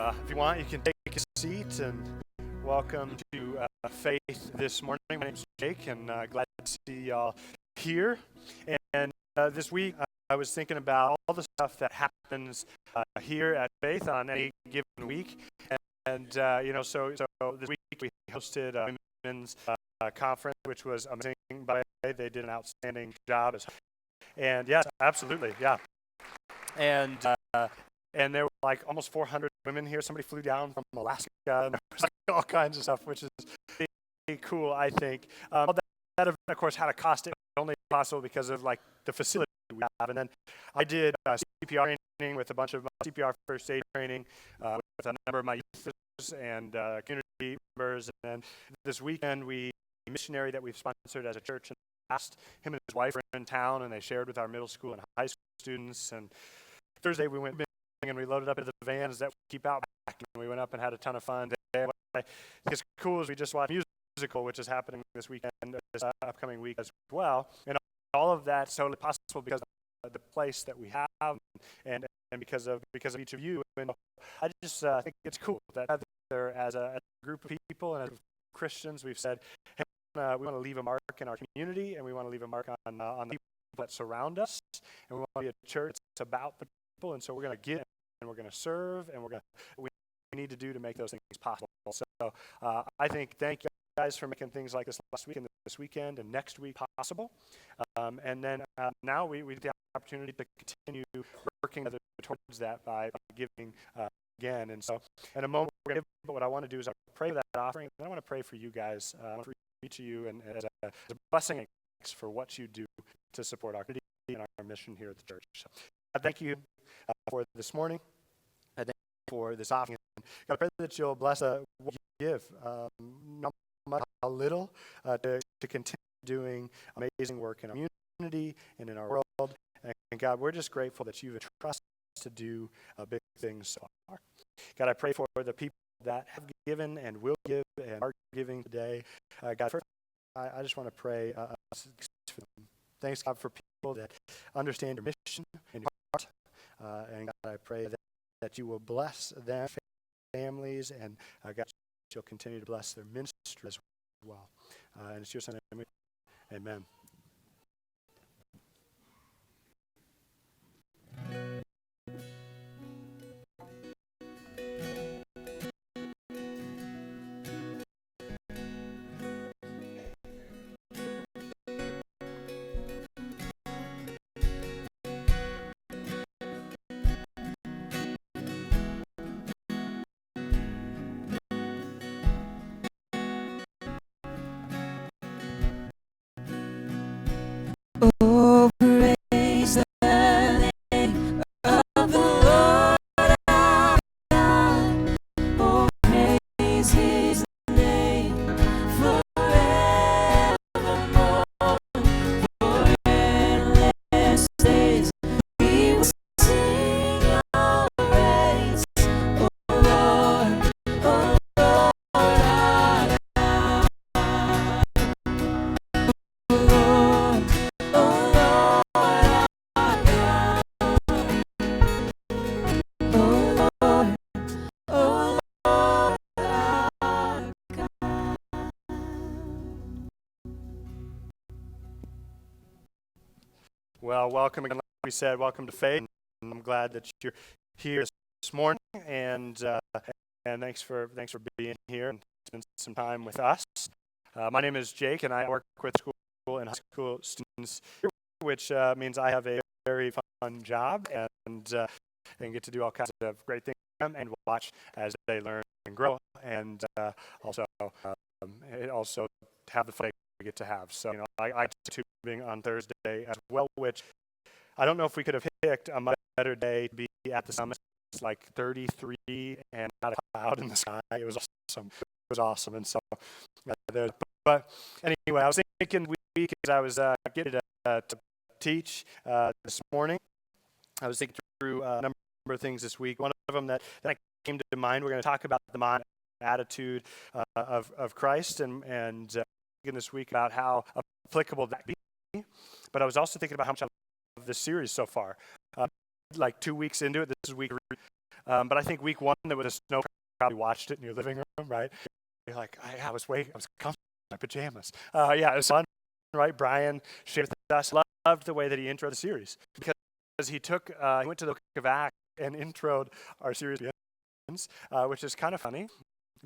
If you want, you can take a seat, and welcome to Faith this morning. My name is Jake, and glad to see y'all here. And this week, I was thinking about all the stuff that happens here at Faith on any given week. And so this week we hosted a women's conference, which was amazing. By the way, they did an outstanding job. And yes, absolutely, yeah. And there were like almost 400 women here. Somebody flew down from Alaska, and there was like all kinds of stuff, which is pretty cool, I think. That event, of course, had a cost. It was only possible because of like the facility we have. And then I did CPR training with a bunch of CPR first aid training with a number of my youth and community members. And then this weekend, a missionary that we've sponsored as a church, and asked him and his wife were in town, and they shared with our middle school and high school students. And Thursday we went and we loaded up into the vans that we keep out back, and we went up and had a ton of fun. What I think is cool is we just watched a musical, which is happening this weekend, this upcoming week as well. And all of that's totally possible because of the place that we have, and because of each of you. And I just think it's cool that as a group of people and as Christians, we've said, hey, we want to leave a mark in our community, and we want to leave a mark on the people that surround us, and we want to be a church that's about the people, and so we're going to give, and we're going to serve, and we need to do to make those things possible. So I think thank you guys for making things like this last week and this weekend and next week possible. And then now we get the opportunity to continue working towards that by giving again. And so in a moment we're going to give, but what I want to do is I pray for that offering, and then I want to pray for you guys, for each of you, and as a blessing and thanks for what you do to support our community and our mission here at the church. So I thank you for this morning. I thank you for this offering. God, I pray that you'll bless what you give, not much, how little, to continue doing amazing work in our community and in our world. And God, we're just grateful that you've entrusted us to do big things so far. God, I pray for the people that have given and will give and are giving today. God, first, I just want to pray for them. Thanks, God, for people that understand your mission and your heart. And God, I pray that you will bless them, families, and God, you'll continue to bless their ministry as well. And it's your son, amen. Oh, praise the name of the Lord our God. Oh, praise his name forevermore. For endless days we will sing your praise. Oh Lord, our God. Oh Lord. Well, welcome again. Like we said, welcome to Faith. And I'm glad that you're here this morning, and thanks for being here and spending some time with us. My name is Jake, and I work with school and high school students here, which means I have a very fun job and get to do all kinds of great things and watch as they learn and grow, and also have the fun we get to have. So I took tubing on Thursday as well, which I don't know if we could have picked a much better day to be at the summit. It's like 33 and not a cloud in the sky. It was awesome. And so, but anyway, I was thinking week as I was getting to teach this morning. I was thinking through a number of things this week. One of them that came to mind. We're going to talk about the mind attitude of Christ, and thinking this week about how applicable that be. But I was also thinking about how much I love this series so far. Like 2 weeks into it, this is week 3. But I think week one, there was a snow, probably watched it in your living room, right? You're like, I was comfortable in my pajamas. Yeah, it was fun, right? Brian shared with us. Loved the way that he introed the series because he went to the book of Acts and introed our series, which is kind of funny.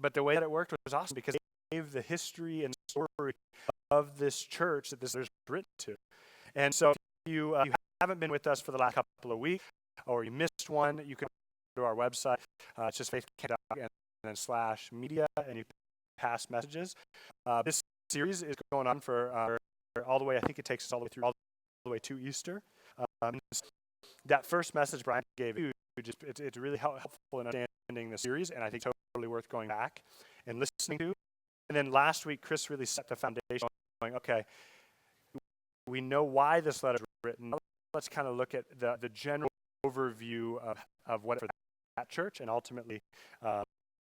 But the way that it worked was awesome because it gave the history and story of this church that this is written to. And so if you haven't been with us for the last couple of weeks or you missed one, you can go to our website. It's just faithcamp.org and then /media, and you pass messages. This series is going on for all the way, I think it takes us all the way to Easter. That first message Brian gave you, it's really helpful in understanding the series, and I think totally worth going back and listening to. And then last week, Chris really set the foundation, going, okay, we know why this letter is written. Let's kind of look at the general overview of what for that church, and ultimately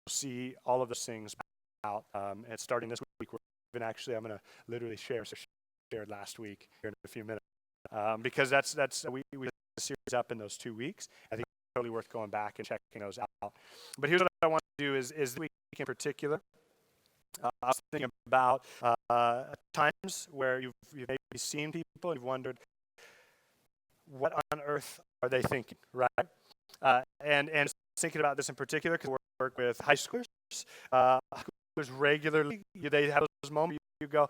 see all of those things out. And starting this week, I'm going to literally share shared last week here in a few minutes, because we set the series up in those 2 weeks. I think it's totally worth going back and checking those out. But here's what I want to do is this week in particular. I was thinking about times where you've maybe seen people and you've wondered, what on earth are they thinking, right? And thinking about this in particular because we work with high schoolers. Schoolers regularly, they have those moments you go,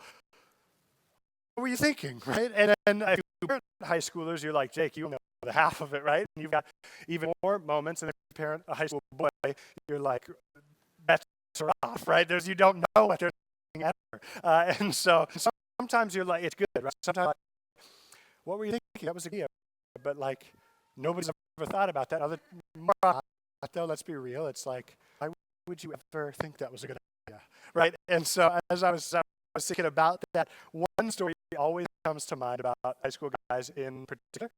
what were you thinking, right? And then if you're high schoolers, you're like, Jake, you know the half of it, right? And you've got even more moments, and if you parent a high school boy, you're like, bets are off, right? You don't know what they're thinking ever. And so sometimes you're like, it's good, right? Sometimes like, what were you thinking? That was a gift. But like, nobody's ever thought about that. Though, let's be real. It's like, why would you ever think that was a good idea, right? And so as I was thinking about that, one story always comes to mind about high school guys in particular,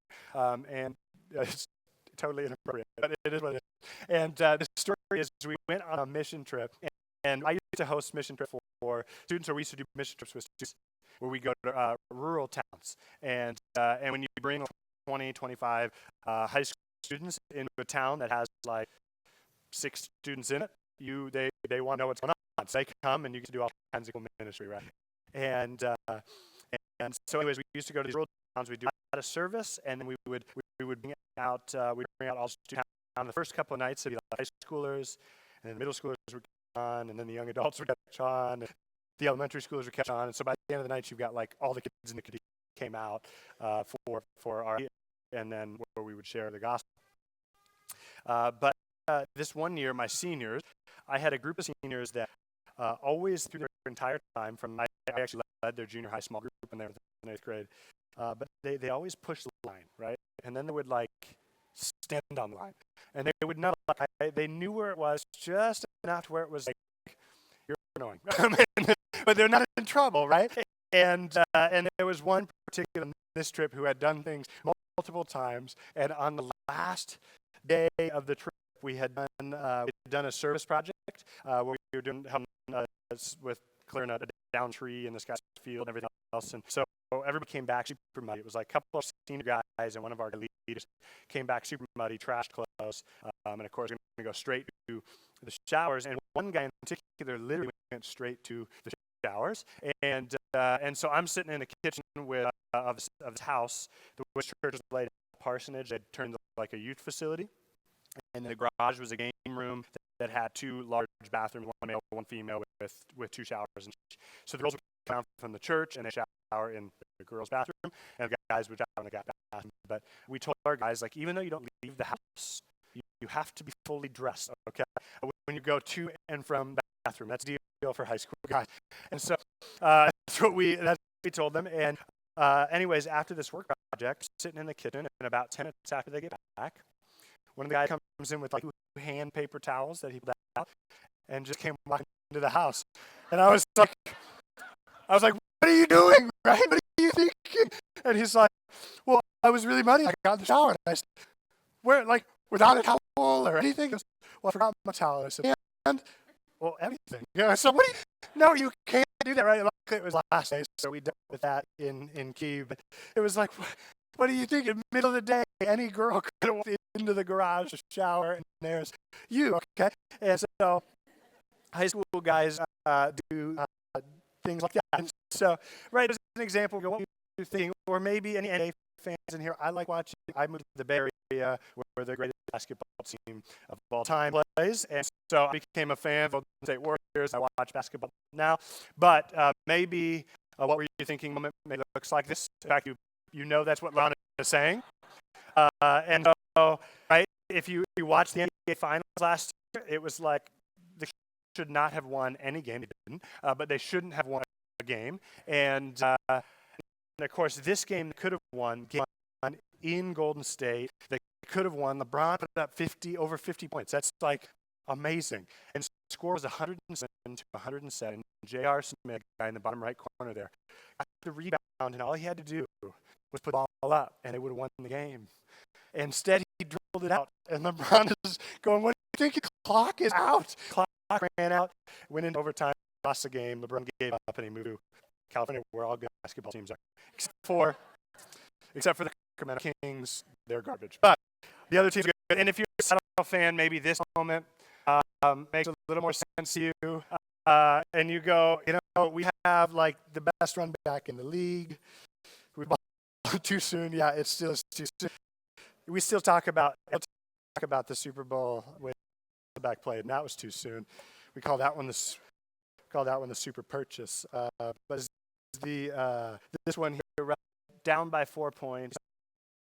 and it's totally inappropriate, but it is what it is. And the story is we went on a mission trip, and I used to host mission trips for students, or we used to do mission trips with students where we go to rural towns, and when you bring 20, 25 high school students into a town that has like 6 students in it, they want to know what's going on. So they come and you get to do all kinds of cool ministry, right? And so anyways, we used to go to these rural towns. We'd do a lot of service, and then we would bring out all students on the first couple of nights. It'd be like high schoolers, and then the middle schoolers would catch on, and then the young adults would catch on, and the elementary schoolers would catch on. And so by the end of the night, you've got like all the kids in the community came out for our, and then where we would share the gospel. But this one year, my seniors, I had a group of seniors that always through their entire time, I actually led their junior high small group when they were in 8th grade, but they always pushed the line, right? And then they would like stand on the line, and they would not. They knew where it was just enough to where it was like, you're annoying, but they're not in trouble, right? And there was one particular on this trip who had done things multiple times, and on the last day of the trip, we had done a service project where we were helping with clearing a down tree in this guy's field and everything else. And so everybody came back super muddy. It was like a couple of senior guys and one of our leaders came back super muddy, trashed clothes, and of course, we're going to go straight to the showers. And one guy in particular literally went straight to the showers. And so I'm sitting in the kitchen of this house. The church was laid parsonage. They'd turned into like a youth facility. And the garage was a game room that had 2 large bathrooms, one male, one female, with 2 showers. And so the girls would come out from the church and they shower in the girls' bathroom, and the guys would shower in the guys' bathroom. But we told our guys, like, even though you don't leave the house, you have to be fully dressed, okay? When you go to and from the bathroom, that's the deal for high school guys. And so that's what we told them. And anyways, after this work project, sitting in the kitchen, and about 10 minutes after they get back, one of the guys comes in with like 2 hand paper towels that he pulled out and just came walking into the house. And I was like, what are you doing, right? What are you thinking? And he's like, well, I was really muddy. I got in the shower. And I said, where, like, without a towel or anything? He goes, well, I forgot my towel. I said, and, well, everything. Yeah, so what do you, no, you can't do that, right? Like, it was last day, so we dealt with that in Key. But it was like, What do you think? In the middle of the day, any girl could have walked into the garage to shower, and there's you, okay? And so high school guys do things like that. And so, right, as an example, what you think, or maybe any NBA fans in here, I like watching, I moved to the Bay Area where the greatest basketball team of all time plays, and so I became a fan of Golden State Warriors. I watch basketball now, but maybe what were you thinking moment maybe looks like this. In fact, you know that's what Ron is saying. And so, right, if you watched the NBA Finals last year, it was like they should not have won any game. They didn't, but they shouldn't have won a game. And of course, this game they could have won in Golden State. They could have won. LeBron put up over 50 points. That's like amazing. And the score was 107 to 107. J.R. Smith, guy in the bottom right corner there, got the rebound, and all he had to do was put the ball up, and they would have won the game. Instead, he dribbled it out, and LeBron is going, what do you think? The clock is out. Clock ran out, went into overtime, lost the game. LeBron gave up, and he moved to California, where all good basketball teams are, except for the Sacramento Kings. They're garbage. But the other teams are good. And if you're a Seattle fan, maybe this moment makes a little more sense to you. And you go, we have like the best run back in the league. We bought too soon. Yeah, it's still too soon. We still talk about the Super Bowl with the back play, and that was too soon. We call that one the super purchase. But this one here, right, down by 4 points,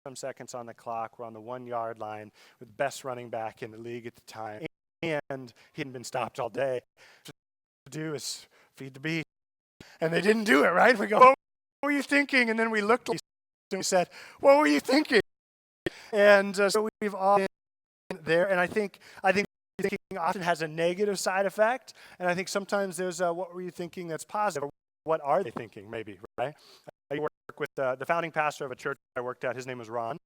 some seconds on the clock. We're on the 1 yard line with the best running back in the league at the time, and he hadn't been stopped all day. So what to do is feed the beast, and they didn't do it. Right? We go, what were you thinking? And then we looked and we said, what were you thinking? And so we've all been there, and I think thinking often has a negative side effect, and I think sometimes there's what were you thinking that's positive, or what are they thinking maybe, right? I work with the founding pastor of a church I worked at. His name was Ron,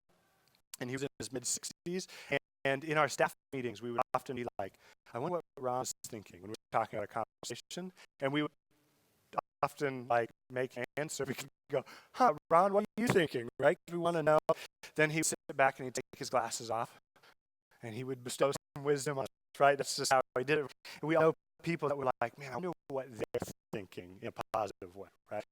and he was in his mid-60s, and in our staff meetings, we would often be like, I wonder what Ron is thinking when we were talking about a conversation, and we would often like make answer. We could go, Ron, what are you thinking, right? We want to know. Then he would sit back and he'd take his glasses off, and he would bestow some wisdom on us, right? That's just how he did it. And we all know people that were like, man, I wonder what they're thinking in a positive way, right?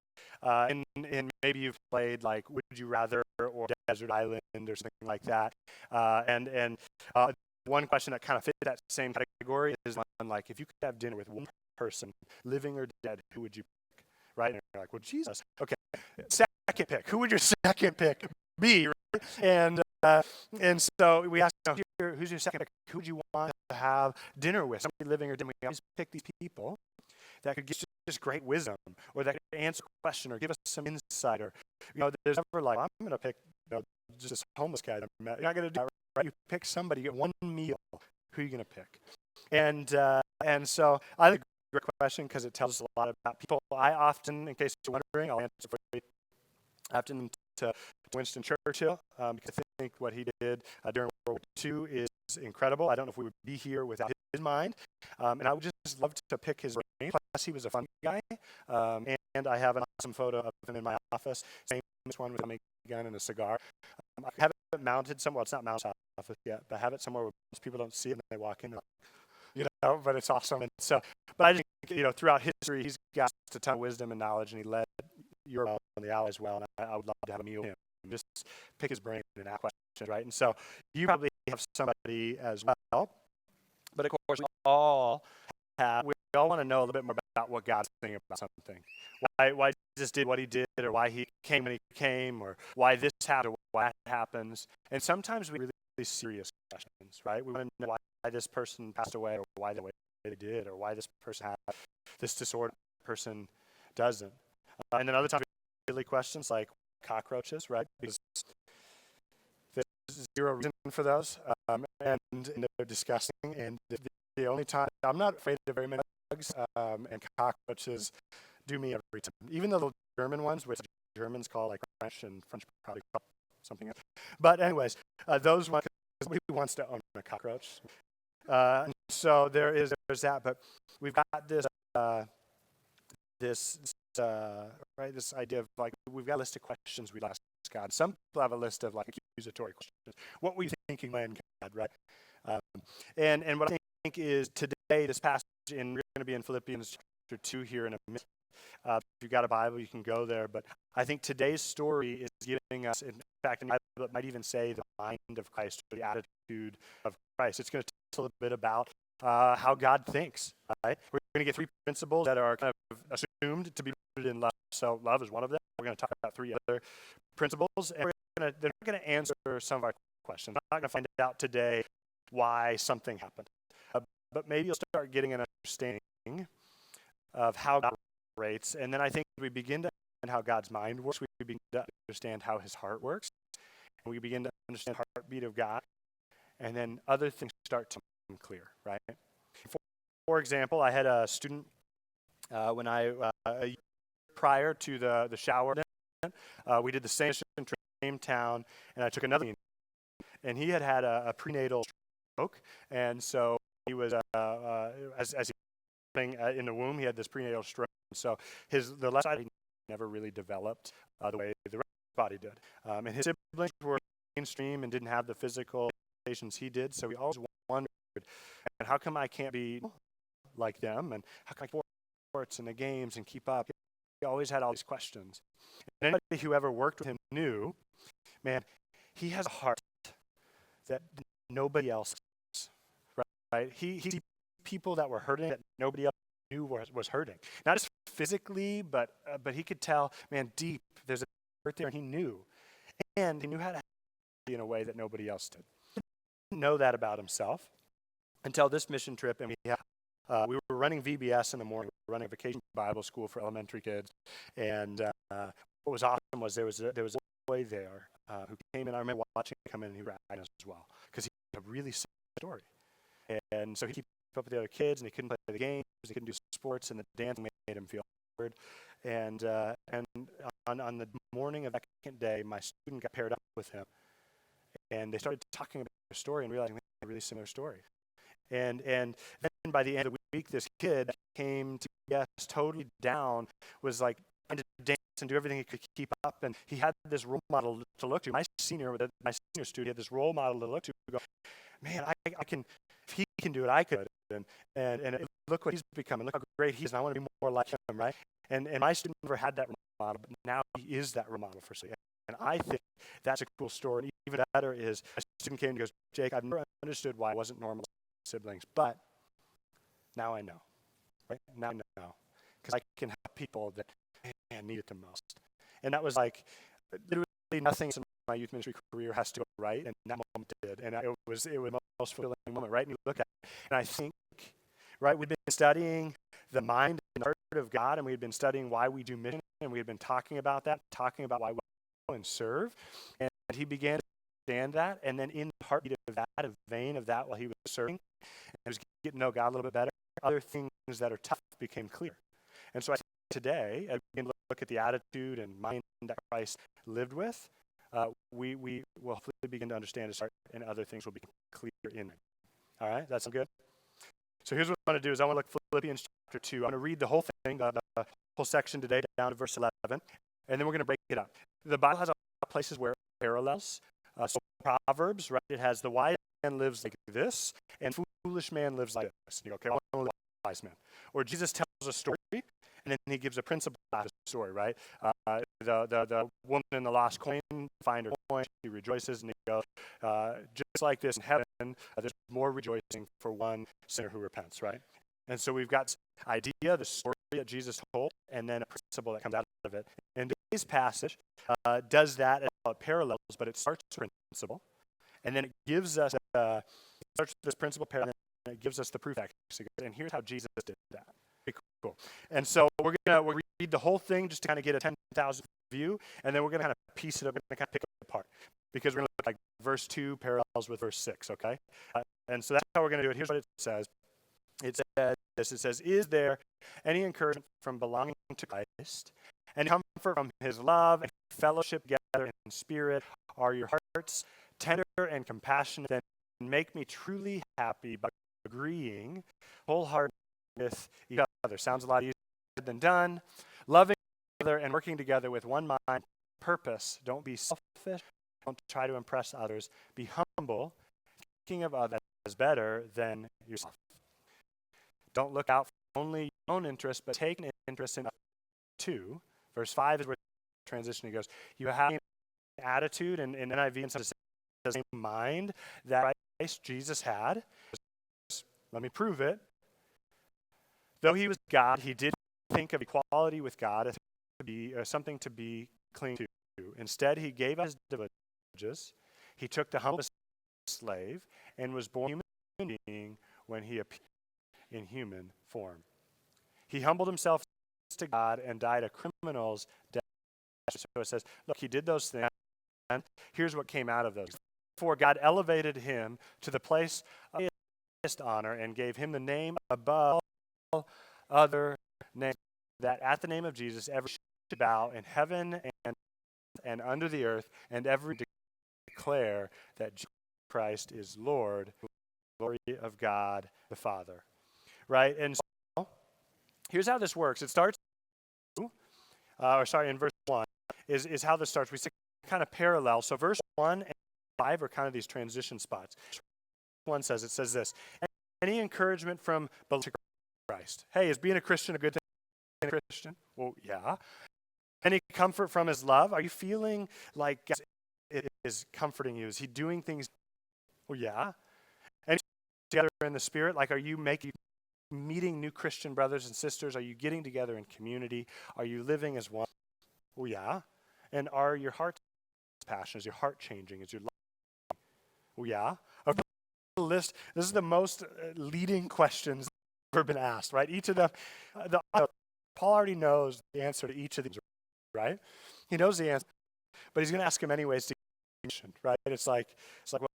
And maybe you've played like Would You Rather or Desert Island or something like that. And one question that kind of fit that same category is one like, if you could have dinner with one person, living or dead, who would you pick, right? And you're like, well, Jesus. Okay, second pick. Who would your second pick be, right? And so we asked, who's your second pick? Who would you want to have dinner with? Somebody living or dead. We always pick these people that could give just great wisdom, or that could answer a question, or give us some insight, or there's never like, I'm going to pick just this homeless guy that I met. You're not going to do that, right? You pick somebody, you get one meal. Who are you going to pick? And so I think it's a great question because it tells us a lot about people. I often, in case you're wondering, I'll answer for you. I often to Winston Churchill because I think what he did during World War II is incredible. I don't know if we would be here without his mind. And I would just love to pick his brain. Plus, he was a fun guy. And I have an awesome photo of him in my office. Same one with a gun and a cigar. I have it mounted somewhere. It's not mounted in my office yet, but I have it somewhere where most people don't see it and they walk in. But it's awesome. And so, but I think, throughout history, he's got a ton of wisdom and knowledge, and he led Europe and the Allies well. And I would love to have a meal with him. Just pick his brain and ask questions, right? And so you probably have somebody as well. But of course, we all want to know a little bit more about what God's thinking about something. Why Jesus did what he did, or why he came when he came, or why this happened, or why that happens. And sometimes we really serious questions, right? We want to know why this person passed away, or why the way they did, or why this person had this disorder, person doesn't. And then other times, really questions like cockroaches, right? Because there's zero reason for those, and they're disgusting. And the only time I'm not afraid of very many bugs, and cockroaches do me every time. Even the little German ones, which Germans call like French, and French probably call something else. But anyways, those ones, nobody wants to own a cockroach. And so there's that. But we've got this idea of like, we've got a list of questions we'd ask God. Some people have a list of like accusatory questions. What were you thinking when, God, right? Um, and what I think is today, this passage, and we're going to be in Philippians chapter 2 here in a minute. If you've got a Bible, you can go there. But I think today's story is giving us, in fact, in the Bible, it might even say the mind of Christ, or the attitude of Christ. It's going to tell us a little bit about how God thinks, right? We're going to get three principles that are kind of assumed to be rooted in love. So love is one of them. We're going to talk about three other principles, and they're not going to answer some of our questions. I'm not going to find out today why something happened. But maybe you'll start getting an understanding of how God operates, and then I think we begin to understand how God's mind works. We begin to understand how his heart works, and we begin to understand the heartbeat of God, and then other things start to become clear, right? For example, I had a student when a year prior to the shower incident, we did the same town, and I took another, and he had a prenatal stroke, and so he was as he was in the womb, he had this prenatal stroke. So the left side never really developed the way the rest of his body did, and his siblings were mainstream and didn't have the physical limitations he did. So we always wondered, and how come I can't be like them, and how can I play sports and the games and keep up? He always had all these questions. And anybody who ever worked with him knew, man, he has a heart that nobody else has, right? He sees people that were hurting that nobody else knew was hurting. Not just physically, but he could tell, man, deep, there's a hurt there, and he knew. And he knew how to help in a way that nobody else did. He didn't know that about himself until this mission trip, and we were running VBS in the morning. We were running a vacation Bible school for elementary kids, and what was awesome was there was a boy there who came in. I remember watching him come in, and he was as well because he had a really sad story, and so he kept up with the other kids, and he couldn't play the games, he couldn't do sports, and the dancing made him feel awkward. And on the morning of that second day, my student got paired up with him, and they started talking about their story and realizing they had a really similar story. And then by the end of the week, this kid came to yes, totally down, was like trying to dance and do everything he could keep up, and he had this role model to look to. My senior student had this role model to look to. Go, man, I can. If he can do it, I could. And look what he's become, and look how great he is, and I want to be more like him, right? And my student never had that role model, but now he is that role model for somebody. And I think that's a cool story. And even better is a student came and goes, Jake, I've never understood why I wasn't normal siblings, but now I know, right? Now I know, because I can help people that need it the most. And that was like literally nothing in my youth ministry career has to go right, and that moment did. And it was the most fulfilling moment, right? And you look at it, and I think, right, we've been studying the mind and the heart of God, and we've been studying why we do mission, and we've been talking about why we go and serve. And he began to understand that, and then in the heartbeat of that, a vein of that while he was serving, and he was getting to know God a little bit better, other things that are tough became clear. And so I think today, as we begin to look at the attitude and mind that Christ lived with, we will hopefully begin to understand his heart, and other things will become clear in it. All right, that sound good? So here's what I want to do is I want to look at Philippians chapter 2. I'm going to read the whole thing, the whole section today down to verse 11, and then we're going to break it up. The Bible has a lot of places where it parallels. So Proverbs, right, it has the wise man lives like this, and foolish man lives like this. And you go, okay, I want to live like a wise man. Or Jesus tells a story, and then he gives a principle out of the story, right? The woman in the lost coin, find her coin, she rejoices, and he goes, just like this in heaven, there's more rejoicing for one sinner who repents, right? And so we've got idea, the story that Jesus told, and then a principle that comes out of it. And today's passage does that as well. It parallels, but it starts with principle, and then it gives us starts with this principle parallel, and it gives us the proof actually. And here's how Jesus did that. Pretty cool. And so we're gonna read the whole thing just to kind of get a 10,000 view, and then we're gonna kind of piece it up and kind of pick it apart, because we're gonna look like verse 2 parallels with verse 6. Okay, and so that's how we're gonna do it. Here's what it says. It says this. It says, "Is there any encouragement from belonging to Christ, and comfort from his love and fellowship together in spirit? Are your hearts tender and compassionate? Then make me truly happy by agreeing wholeheartedly with each other." Sounds a lot easier said than done. Loving each other and working together with one mind purpose. Don't be selfish. Don't try to impress others. Be humble, thinking of others as better than yourself. Don't look out for only your own interest, but take an interest in others too. Verse 5 is where the transition goes. You have an attitude, and in NIV and some the same mind that Christ Jesus had. Let me prove it. Though he was God, he did think of equality with God as something to be clinging to. Instead, he gave us privileges. He took the humble slave and was born a human being when he appeared in human form. He humbled himself to God and died a criminal's death. So it says, look, he did those things, and here's what came out of those. Therefore, God elevated him to the place of highest honor and gave him the name above all other names, that at the name of Jesus every should bow in heaven and under the earth, and every declare that Jesus Christ is Lord, glory of God the Father. Right? And so, here's how this works. It starts, in verse 1 is how this starts. We see kind of parallel. So verse 1 and 5 are kind of these transition spots. 1 says this, any encouragement from below Christ. Hey, is being a Christian a good thing? Being a Christian? Well, yeah. Any comfort from his love? Are you feeling like it is comforting you? Is he doing things? Well, yeah. And together in the Spirit, like, are you meeting new Christian brothers and sisters? Are you getting together in community? Are you living as one? Well, yeah. And are your heart's passion? Is your heart changing? Is your life? Well, yeah. List. This is the most leading questions ever been asked, right? Each of them, Paul already knows the answer to each of these, right? He knows the answer, but he's going to ask him anyways to get, right? It's like, well,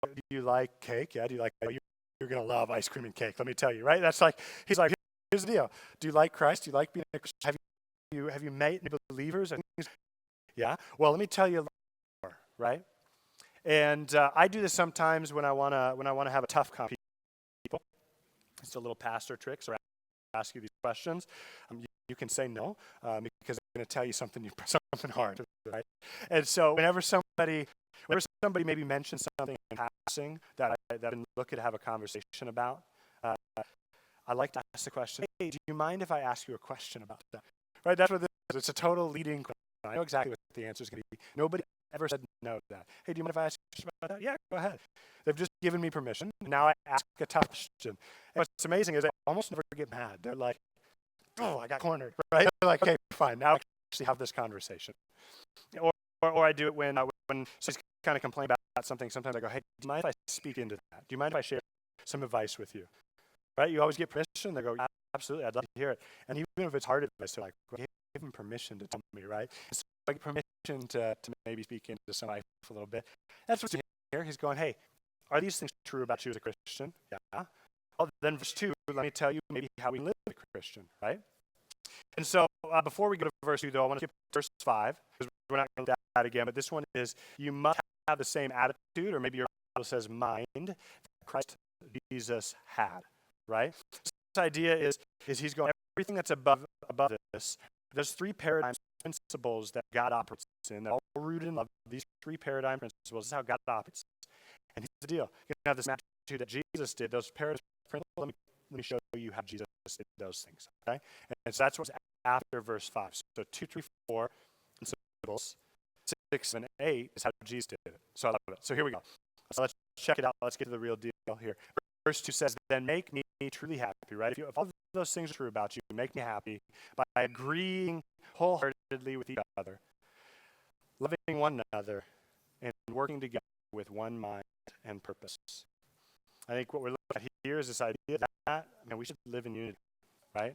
do you like cake? Yeah, do you like? You're going to love ice cream and cake. Let me tell you, right? That's like, he's like, here's the deal. Do you like Christ? Do you like being a Christian? Have you met believers? Yeah. Well, let me tell you more, right? And I do this sometimes when I want to have a tough conversation with people. It's a little pastor trick, so I ask you these questions. You can say no because I'm going to tell you something hard, right? And so whenever somebody maybe mentions something in passing that I didn't look at have a conversation about, I like to ask the question, hey, do you mind if I ask you a question about that? Right? That's what this is. It's a total leading question. I know exactly what the answer is going to be. Nobody ever said no to that. Hey, do you mind if I ask you about that? Yeah, go ahead. They've just given me permission. And now I ask a tough question. And what's amazing is they almost never get mad. They're like, oh, I got cornered, right? They're like, okay, fine. Now I actually have this conversation. Or I do it when somebody's kind of complain about something. Sometimes I go, hey, do you mind if I speak into that? Do you mind if I share some advice with you? Right? You always get permission. They go, absolutely, I'd love to hear it. And even if it's hard advice, they're like, well, give them permission to tell me, right? So I get permission to maybe speak into somebody for a little bit. That's what's here. He's going, hey, are these things true about you as a Christian? Yeah. Well, then verse 2, let me tell you maybe how we live as a Christian, right? And so before we go to verse 2, though, I want to skip verse 5, because we're not going to do that again, but this one is, you must have the same attitude, or maybe your Bible says mind, that Christ Jesus had, right? So this idea is he's going, everything that's above this, there's three paradigm principles that God operates in, that are all rooted in love. These three paradigm principles is how God operates. And here's the deal. You can have this attitude that Jesus did, those paradigm principles. Let me show you how Jesus did those things, okay? And so that's what's after verse 5. So 2, 3, 4, principles. 6, 7, 8 is how Jesus did it. So I love it. So here we go. So let's check it out. Let's get to the real deal here. Verse 2 says, then make me truly happy, right? If all of those things are true about you, make me happy by agreeing wholeheartedly with each other, loving one another, and working together with one mind and purpose. I think what we're looking at here is this idea that we should live in unity, right?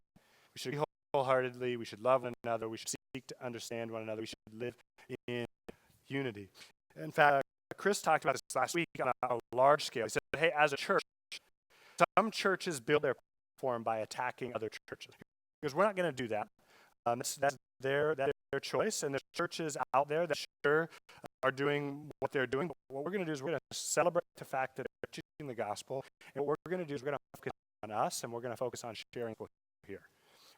We should be wholeheartedly, we should love one another, we should seek to understand one another, we should live in unity. In fact, Chris talked about this last week on a large scale. He said, hey, as a church, some churches build their platform by attacking other churches. Because we're not going to do that. That's their choice, and there's churches out there that sure are doing what they're doing. But what we're going to do is we're going to celebrate the fact that they're teaching the gospel, and what we're going to do is we're going to focus on us, and we're going to focus on sharing with here.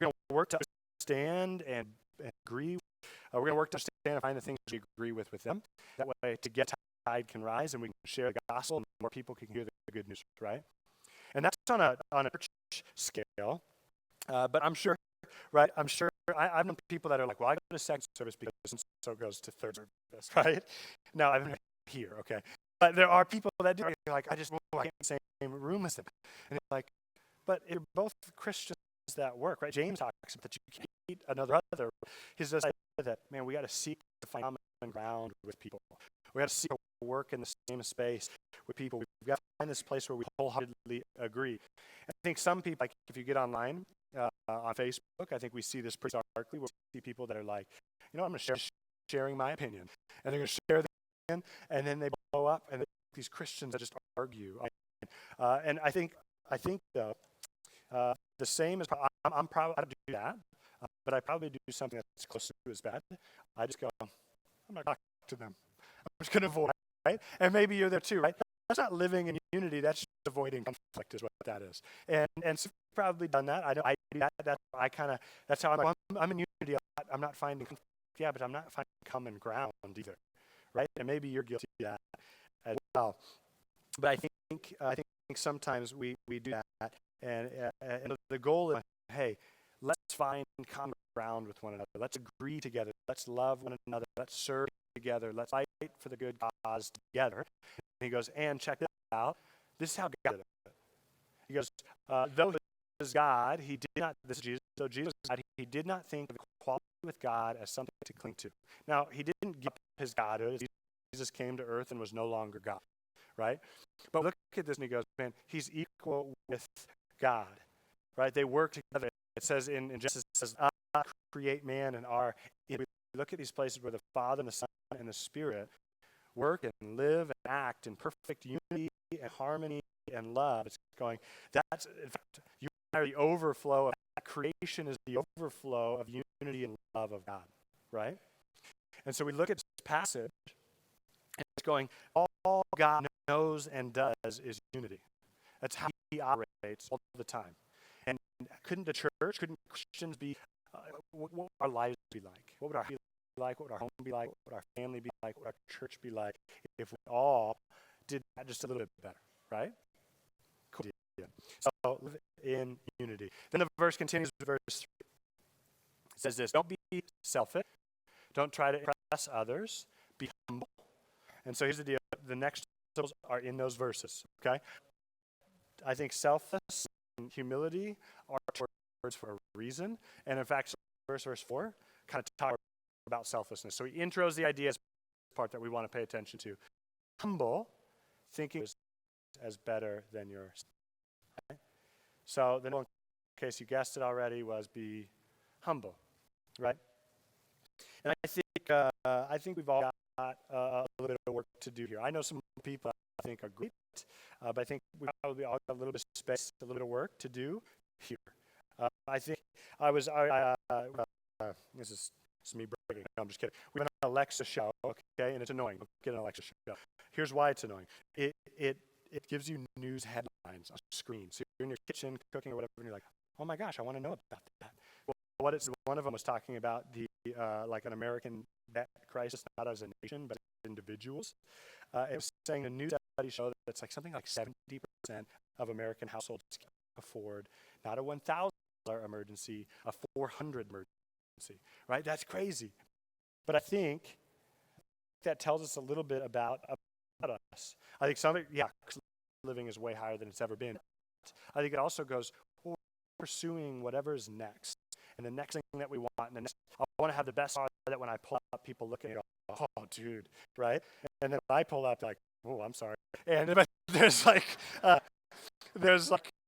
We're going to work to understand and agree We're going to work to understand and find the things we agree with them. That way, together, tide can rise, and we can share the gospel, and more people can hear the good news, right? And that's on a church scale. But I'm sure, right? I've known people that are like, well, I go to second service because so goes to third service, right? No, I've been here, okay. But there are people that do, like, I can't same room as them. And it's like, but you're both Christians that work, right? James talks about that you can't eat another. He's just like that, man, we got to seek to find common ground with people. We got to seek to work in the same space with people. We've got to find this place where we wholeheartedly agree. I think some people, like if you get online, on Facebook, I think we see this pretty starkly, where we see people that are like, I'm going to sharing my opinion. And they're going to share their opinion, and then they blow up, and these Christians that just argue. And I think the same is, I'm probably, I don't do that, but I probably do something that's close to as bad. I just go, I'm not talking to them. I'm just going to avoid, right? And maybe you're there too, right? That's not living in unity. That's just avoiding conflict is what that is. And so you've probably done that. I do that. That's how I'm in unity. I'm not finding conflict. Yeah, but I'm not finding common ground either, right? And maybe you're guilty of that as well. But I think sometimes we do that. And the goal is, hey, let's find common ground with one another. Let's agree together. Let's love one another. Let's serve together. Let's fight for the good cause together. And he goes, and check this out. This is how God did it. He goes, though he was God, he did not, this is Jesus, so Jesus was God, he did not think of equality with God as something to cling to. Now, he didn't give up his godhood. Jesus came to earth and was no longer God, right? But look at this, and he goes, man, he's equal with God, right? They work together. It says in Genesis, it says, create man and our. We look at these places where the Father and the Son and the Spirit work and live and act in perfect unity and harmony and love. It's going, that's, in fact, you are the overflow of that. Creation is the overflow of unity and love of God, right? And so we look at this passage, and it's going, all God knows and does is unity. That's how he operates all the time. And couldn't Christians be, what would our lives be like? What would our be like? What would our home be like? What would our family be like? What would our church be like if we all did that just a little bit better, right? Cool. Yeah. So live in unity. Then the verse continues with verse 3. It says this, don't be selfish. Don't try to impress others. Be humble. And so here's the deal. The next syllables are in those verses, okay? I think selflessness and humility are words for a reason. And in fact, verse 4 kind of talks about selflessness. So he intros the idea as part that we want to pay attention to. Humble, thinking as better than yours. Okay? So the in case you guessed it already, was be humble, right? And I think we've all got a little bit of work to do here. I know some people I think are great, but I think we probably all got a little bit of space, a little bit of work to do here. I think this is me bragging. No, I'm just kidding. We have an Alexa show, okay, and it's annoying. Don't get an Alexa show. Here's why it's annoying. It gives you news headlines on screen. So you're in your kitchen cooking or whatever, and you're like, oh my gosh, I want to know about that. Well, one of them was talking about the like an American debt crisis, not as a nation, but as individuals. It was saying a new study showed that it's like something like 70% of American households can afford not a $1,000 emergency, a $400 emergency, right? That's crazy. But I think that tells us a little bit about us. I think living is way higher than it's ever been. I think it also goes, we're pursuing whatever's next. And the next thing that we want, I want to have the best car that when I pull up, people look at me and go, oh, dude, right? And then I pull up, like, oh, I'm sorry. And there's right?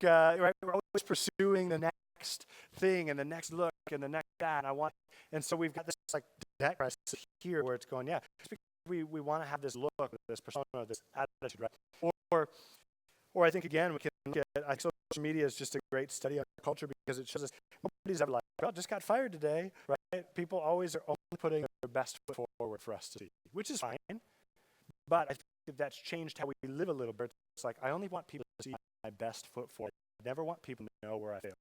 We're always pursuing the next thing and the next look and the next that. And so we've got this like debt crisis here where it's going, yeah, we want to have this look, this persona, this attitude, right? Or I think again we can look at social media is just a great study on culture because it shows us nobody's ever like, well, just got fired today, right? People always are only putting their best foot forward for us to see, which is fine. But I think that's changed how we live a little bit. It's like I only want people to see my best foot forward. I never want people to know where I failed.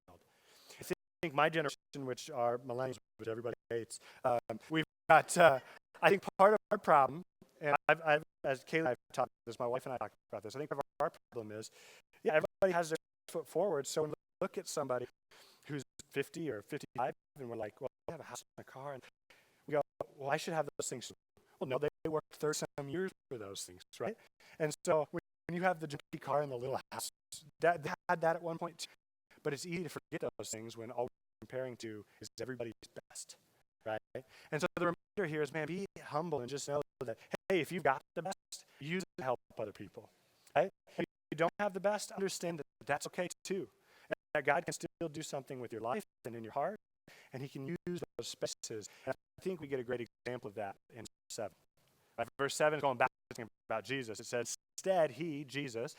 I think my generation, which are millennials, which everybody hates. We've got, I think part of our problem, and I've as Kayla and I have talked about this, my wife and I talked about this, I think part of our problem is, everybody has their foot forward, so when we look at somebody who's 50 or 55, and we're like, well, they have a house and a car, and we go, well, I should have those things. Well, no, they worked 30-some years for those things, right? And so when you have the junky car and the little house, they had that at one point too. But it's easy to forget those things when all we're comparing to is everybody's best, right? And so the reminder here is, man, be humble and just know that, hey, if you've got the best, use it to help other people, right? If you don't have the best, understand that that's okay too. And that God can still do something with your life and in your heart, and he can use those spaces. And I think we get a great example of that in 7. Right? Verse 7 is going back about Jesus. It says, instead, he, Jesus,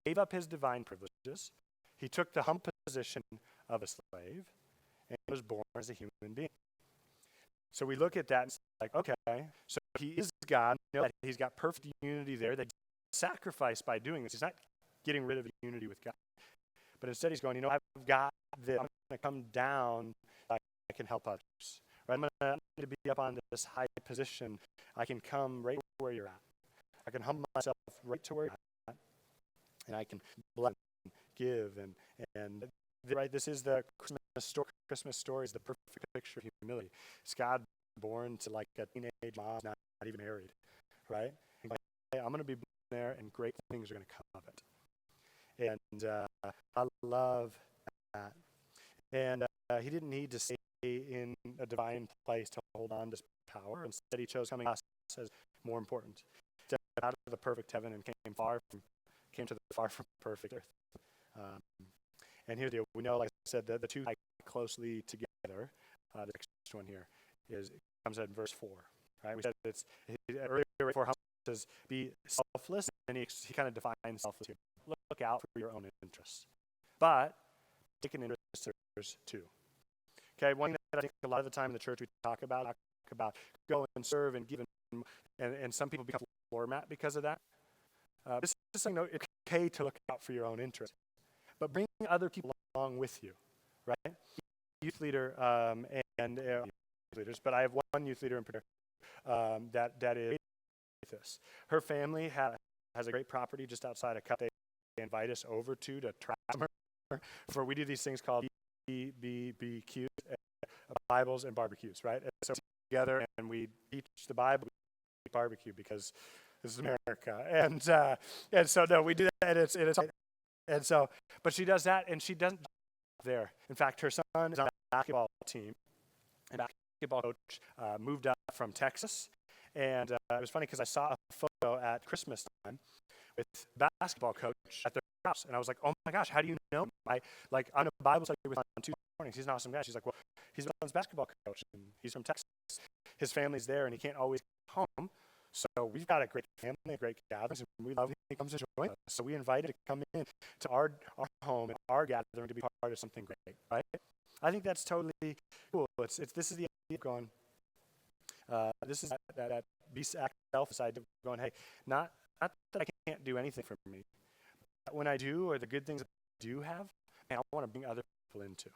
gave up his divine privileges. He took the humble position of a slave and was born as a human being. So we look at that and it's like, okay, so he is God. You know that he's got perfect unity there. That sacrifice by doing this. He's not getting rid of unity with God. But instead he's going, I've got this. I'm going to come down. I can help others. Right? I'm going to need to be up on this high position. I can come right where you're at. I can humble myself right to where you're at. And I can bless and give. And right, this is the Christmas story is the perfect picture of humility. It's God born to like a teenage mom, not even married. Right? And like, hey, I'm going to be there and great things are going to come of it. And I love that. And he didn't need to stay in a divine place to hold on to his power. Instead, he chose coming to us as more important. He stepped out of the perfect heaven and came to the far from perfect earth. And here's the deal. We know, like I said, the two tie closely together. The next one here comes in verse 4. Right? We said earlier before it says be selfless, and he kind of defines selfless here. Look out for your own interests, but take an interest in others too. Okay, one thing that I think a lot of the time in the church we talk about go and serve and give, and some people become floor mat because of that. This is something, it's okay to look out for your own interests, but bring other people along with you, right? Youth leader and youth leaders, but I have one youth leader in particular that is this. Her family has a great property just outside of Cup. They invite us over to travel for we do these things called BBQs, Bibles and barbecues, right? And so together and we teach the Bible, we barbecue because this is America, and so no, we do that. And so, but she does that, and she doesn't there. In fact, her son is on the basketball team, and basketball coach moved up from Texas, and it was funny because I saw a photo at Christmas time with basketball coach at their house, and I was like, oh my gosh, how do you know him? I'm a Bible study with him on Tuesday mornings. He's an awesome guy. She's like, well, he's Don's basketball coach, and he's from Texas. His family's there, and he can't always come home. So we've got a great family, great gatherings, and we love him. He comes to join us. So we invited him to come in to our home and our gathering to be part of something great, right? I think that's totally cool. This is the idea of going. This is that be self idea of going. Hey, not that I can't do anything for me, but when I do, or the good things that I do have, man, I want to bring other people into.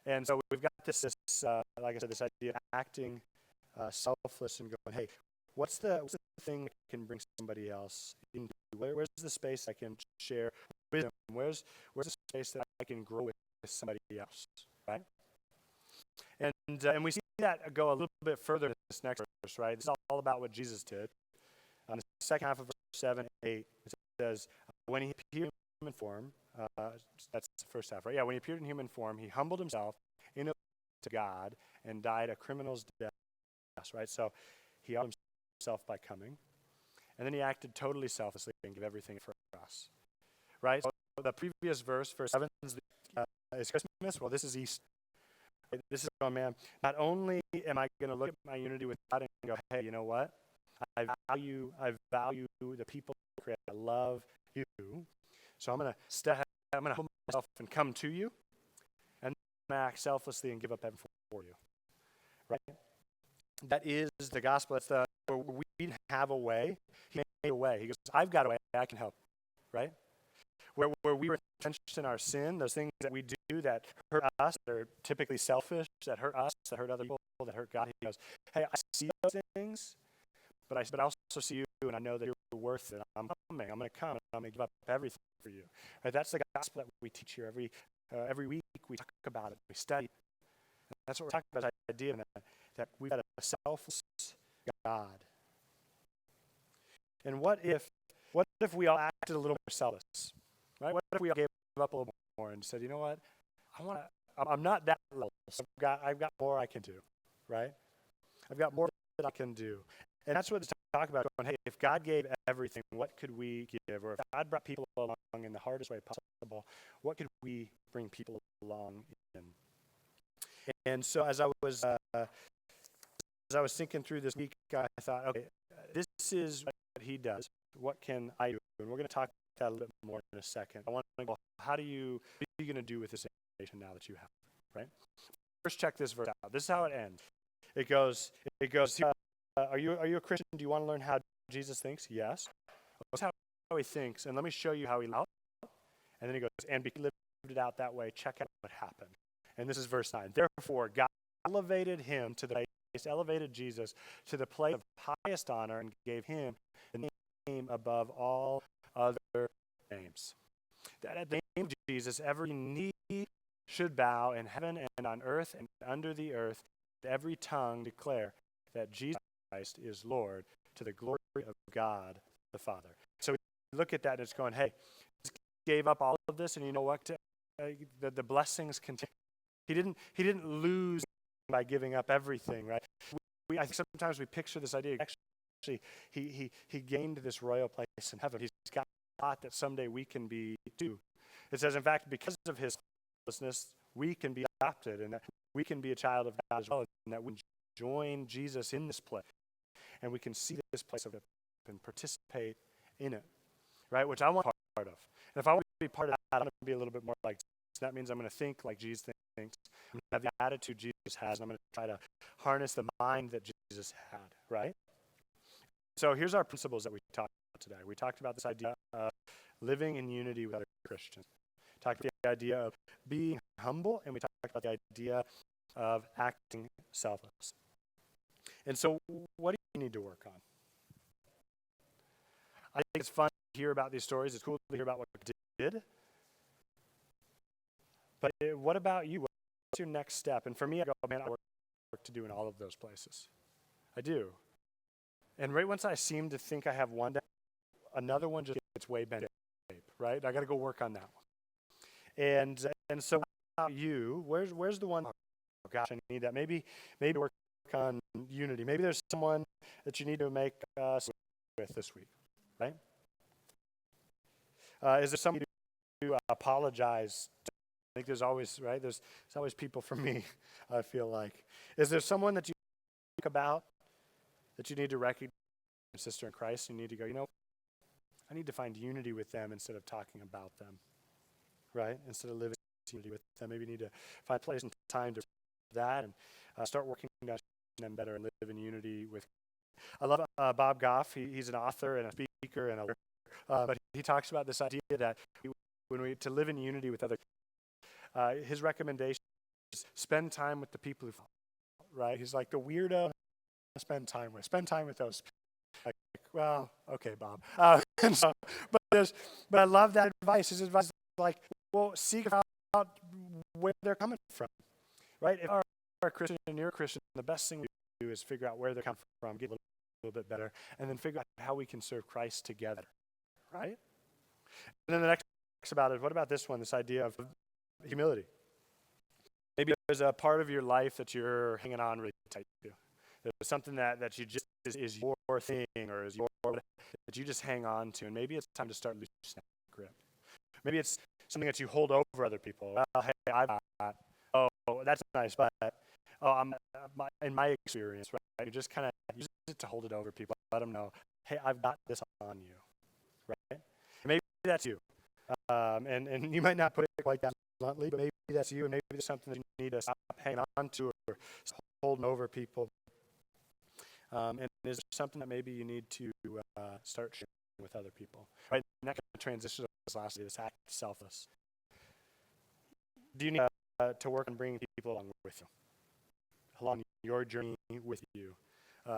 And so we've got this like I said, this idea of acting selfless and going, hey, what's the thing that can bring somebody else into? Where's the space I can share wisdom? Where's the space that I can grow with somebody else, right? And we see that go a little bit further in this next verse, right? It's all about what Jesus did. On the second half of verse 7 and 8, it says, when he appeared in human form, that's the first half, right? Yeah, when he appeared in human form, he humbled himself to God and died a criminal's death, right? So he humbled himself by coming, and then he acted totally selflessly and gave everything for us, right? So the previous verse 7 is Christmas. Well, this is Easter. Right? This is, oh man, not only am I going to look at my unity with God and go, hey, you know what? I value the people I create. I love you. So I'm going to humble myself and come to you, and act selflessly and give up everything for you, right? That is the gospel. That's where we didn't have a way. He made a way. He goes, I've got a way. I can help, right? where we were entrenched in our sin, those things that we do that hurt us, that are typically selfish, that hurt us, that hurt other people, that hurt God. He goes, hey, I see those things, but I also see you, and I know that you're worth it. I'm coming. I'm going to come, and I'm going to give up everything for you. Right? That's the gospel that we teach here every week. We talk about it. We study. And that's what we're talking about, the idea that we've got a selfless God. And what if we all acted a little more selfless? Right? What if we all gave up a little more and said, you know what? I'm not that level, so I've got more I can do, right? I've got more that I can do. And that's what it's talking about, going, hey, if God gave everything, what could we give? Or if God brought people along in the hardest way possible, what could we bring people along in? And so as I was thinking through this week, I thought, okay, this is what he does. What can I do? And we're going to talk about that a little bit more in a second. I want to go, what are you going to do with this information now that you have, right? First, check this verse out. This is how it ends. It goes, are you a Christian? Do you want to learn how Jesus thinks? Yes. That's how he thinks, and let me show you how he lived. And then he goes, and because he lived it out that way, check out what happened. And this is verse 9. Therefore, God elevated Jesus to the place of highest honor and gave him the name above all other names. That at the name of Jesus, every knee should bow in heaven and on earth and under the earth, and every tongue declare that Jesus Christ is Lord, to the glory of God the Father. So we look at that and it's going, hey, he gave up all of this, and you know what? The blessings continue. He didn't lose by giving up everything, right? I think sometimes we picture this idea. Actually, he gained this royal place in heaven. He's got a thought that someday we can be too. It says, in fact, because of his selflessness, we can be adopted, and that we can be a child of God as well, and that we join Jesus in this place, and we can see this place of it and participate in it, right? Which I want to be part of. And if I want to be part of that, I'm going to be a little bit more like Jesus. That means I'm going to think like Jesus thinks. I'm going to have the attitude Jesus has, and I'm going to try to harness the mind that Jesus had, right? So here's our principles that we talked about today. We talked about this idea of living in unity with other Christians. We talked about the idea of being humble, and we talked about the idea of acting selfless. And so what do you need to work on? I think it's fun to hear about these stories. It's cool to hear about what you did. But what about you? What's your next step? And for me, I go, man, I have work to do in all of those places. I do. And right once I seem to think I have one down, another one just gets way bent shape, right? I got to go work on that one. And so what about you? Where's the one? Oh gosh, I need that. Maybe work on unity. Maybe there's someone that you need to make with this week, right? Is there someone to apologize to? I think there's always, right? There's always people for me, I feel like. Is there someone that you think about that you need to recognize, sister in Christ, and you need to go, you know, I need to find unity with them instead of talking about them, right? Instead of living in unity with them. Maybe you need to find place and time to that and start working to understand them better and live in unity with. I love Bob Goff. He's an author and a speaker and but he talks about this idea that to live in unity with other. His recommendation is spend time with the people who follow, right? He's like the weirdo. Spend time with those. Like, well, okay, Bob. But I love that advice. His advice is like, well, seek out where they're coming from, right? If you're a Christian and you're a Christian, the best thing we do is figure out where they're coming from, get a little bit better, and then figure out how we can serve Christ together, right? And then the next about it. What about this one? This idea of humility. Maybe there's a part of your life that you're hanging on really tight to. There's something that you just is your thing or is your that you just hang on to, and maybe it's time to start loosening that grip. Maybe it's something that you hold over other people. Well, hey, I've got. Oh, that's nice, but in my experience, right? You just kind of use it to hold it over people. Let them know, hey, I've got this on you, right? Maybe that's you, and you might not put it quite that bluntly, but maybe that's you, and maybe there's something that you need to stop hanging on to or holding over people. And is there something that maybe you need to start sharing with other people? Right, and that kind of transition lastly, this act of selfless. Do you need to work on bringing people along with you, along your journey with you? Is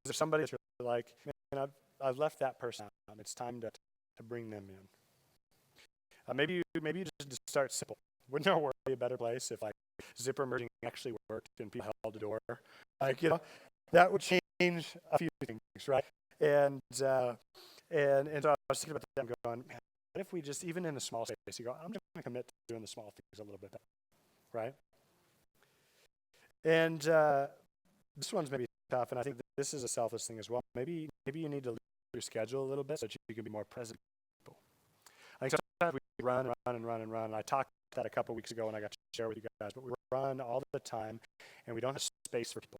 there somebody that's really like, man, I've left that person out. It's time to bring them in. Maybe you just start simple. Wouldn't our world be a better place if like zipper merging actually worked and people held the door? Like, that would change a few things, right? And so I was thinking about that and going, man, what if we just, even in the small space, you go, I'm just going to commit to doing the small things a little bit better, right? And this one's maybe tough, and I think this is a selfless thing as well. Maybe you need to leave your schedule a little bit so that you can be more present with people. I think sometimes we run and run and run and run. And I talked about that a couple weeks ago when I got to share with you guys, but we run all the time, and we don't have space for people.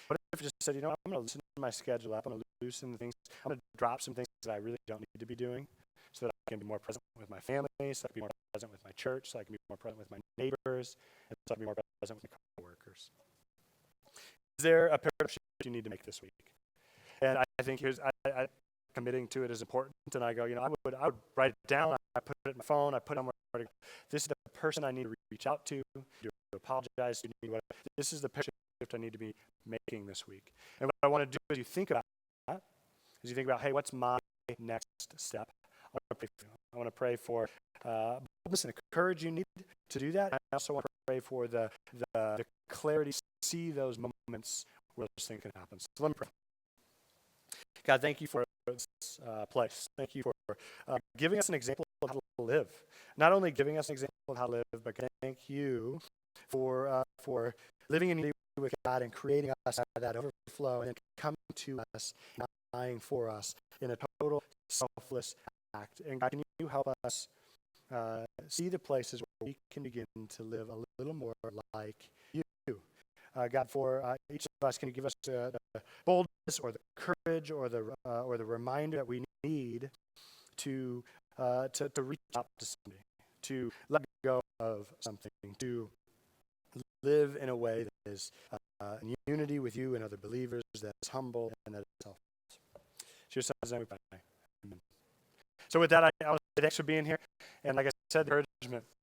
What if you just said, I'm going to loosen my schedule up. I'm going to loosen the things. I'm going to drop some things that I really don't need to be doing so that I can be more present with my family, so I can be more present with my church, so I can be more present with my neighbors, and so I can be more present with my coworkers. Is there a paradigm shift you need to make this week? And I think I committing to it is important, and I go, I would write it down. I put it in my phone. I put it on where this is the person I need to reach out to apologize to. This is the paradigm shift I need to be making this week. And what I want to do is you think about that. As you think about, hey, what's my next step? I want to pray for boldness and courage you need to do that. I also want to pray for the clarity to see those moments where those things can happen. So let me pray. God, thank you for this place. Thank you for giving us an example of how to live. Not only giving us an example of how to live, but thank you for living in unity with God and creating us out of that overflow and coming to us, and dying for us in a total selfless act. And God, can you help us see the places where we can begin to live a little more like you? God, for each of us, can you give us the boldness or the courage or the reminder that we need to reach out to somebody, to let go of something, to live in a way that is in unity with you and other believers, that is humble and that is selfless. It's your son's name we pray. Amen. So with that, I want to say thanks for being here. And like I said, the encouragement